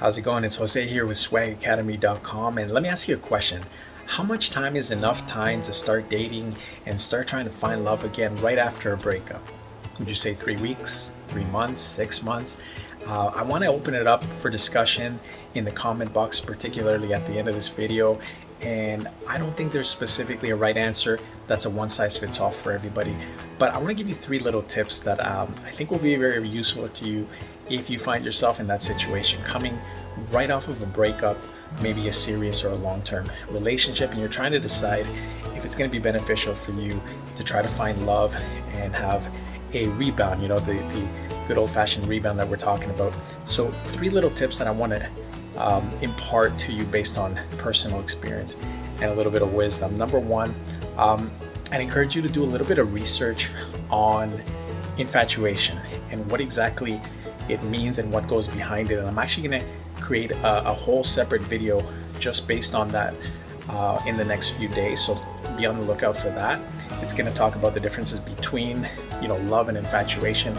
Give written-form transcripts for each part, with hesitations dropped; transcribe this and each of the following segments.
How's it going? It's Jose here with swagacademy.com, and let me ask you a question. How much time is enough time to start dating and start trying to find love again right after a breakup? Would you say 3 weeks, 3 months, 6 months? I want to open it up for discussion in the comment box, particularly at the end of this video. And I don't think there's specifically a right answer that's a one size fits all for everybody. But I want to give you 3 little tips that I think will be very useful to you if you find yourself in that situation, coming right off of a breakup, maybe a serious or a long-term relationship, and you're trying to decide if it's going to be beneficial for you to try to find love and have a rebound, the good old-fashioned rebound that we're talking about. So 3 little tips that I want to impart to you based on personal experience and a little bit of wisdom. Number one, I'd encourage you to do a little bit of research on infatuation and what exactly it means and what goes behind it. And I'm actually going to create a whole separate video just based on that in the next few days. So be on the lookout for that. It's going to talk about the differences between, love and infatuation.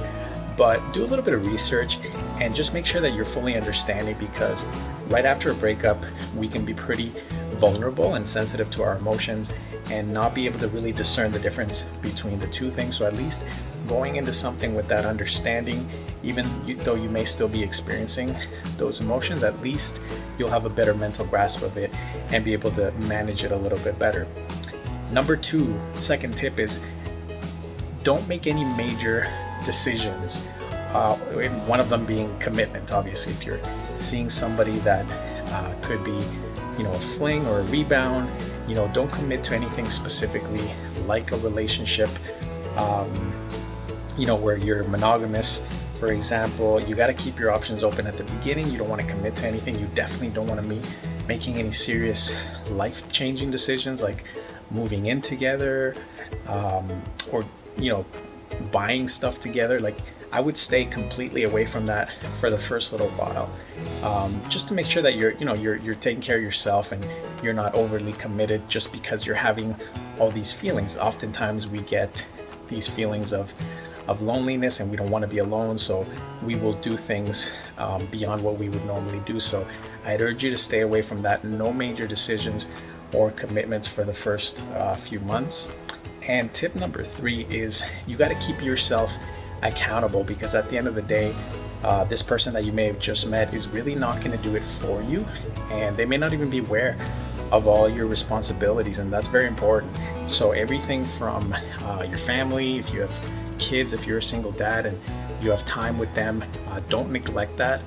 But do a little bit of research and just make sure that you're fully understanding, because right after a breakup, we can be pretty vulnerable and sensitive to our emotions and not be able to really discern the difference between the two things. So at least going into something with that understanding, even though you may still be experiencing those emotions, at least you'll have a better mental grasp of it and be able to manage it a little bit better. Number two, second tip is don't make any major decisions. One of them being commitment. Obviously, if you're seeing somebody that could be, a fling or a rebound, don't commit to anything specifically like a relationship, where you're monogamous. For example, you got to keep your options open at the beginning. You don't want to commit to anything. You definitely don't want to be making any serious life-changing decisions like moving in together, or buying stuff together. Like, I would stay completely away from that for the first little while, just to make sure that you're taking care of yourself and you're not overly committed just because you're having all these feelings. Oftentimes we get these feelings of loneliness and we don't want to be alone, so we will do things beyond what we would normally do. So I'd urge you to stay away from that. No major decisions or commitments for the first few months. And tip number 3 is you got to keep yourself accountable, because at the end of the day, this person that you may have just met is really not going to do it for you, and they may not even be aware of all your responsibilities, and that's very important. So everything from your family, if you have kids, if you're a single dad and you have time with them, don't neglect that.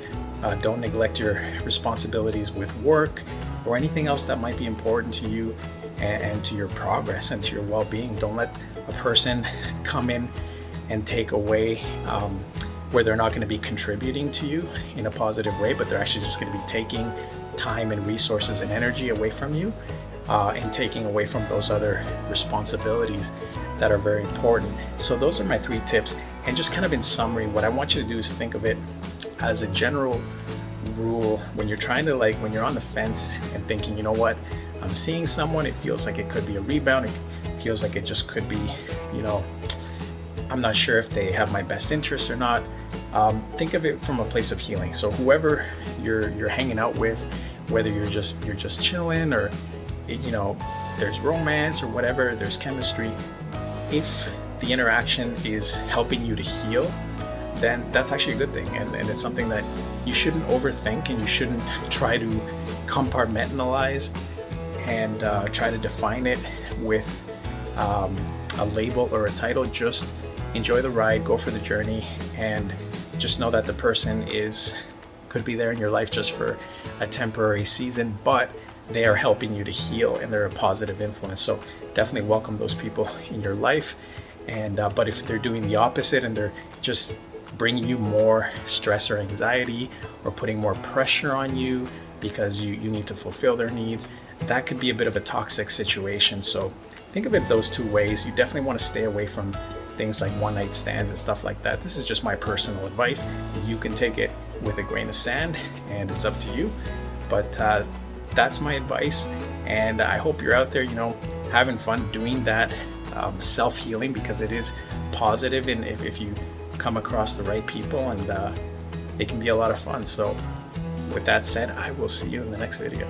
Don't neglect your responsibilities with work or anything else that might be important to you and to your progress and to your well-being. Don't let a person come in and take away where they're not going to be contributing to you in a positive way, but they're actually just going to be taking time and resources and energy away from you, and taking away from those other responsibilities that are very important. So those are my 3 tips. And just kind of in summary, what I want you to do is think of it as a general rule when you're trying to, when you're on the fence and thinking, I'm seeing someone, it feels like it could be a rebound, it feels like it just could be, I'm not sure if they have my best interest or not. Think of it from a place of healing. So whoever you're hanging out with, whether you're just chilling or there's romance or whatever, there's chemistry, if the interaction is helping you to heal, then that's actually a good thing, and it's something that you shouldn't overthink, and you shouldn't try to compartmentalize and try to define it with a label or a title. Just enjoy the ride, go for the journey, and just know that the person could be there in your life just for a temporary season, but they are helping you to heal and they're a positive influence. So definitely welcome those people in your life. And but if they're doing the opposite and they're just bringing you more stress or anxiety or putting more pressure on you because you need to fulfill their needs, that could be a bit of a toxic situation. So think of it those 2 ways. You definitely want to stay away from things like one-night stands and stuff like that. This is just my personal advice. You can take it with a grain of sand and it's up to you, but that's my advice. And I hope you're out there having fun doing that self-healing, because it is positive, and if you come across the right people, and it can be a lot of fun. So With that said, I will see you in the next video.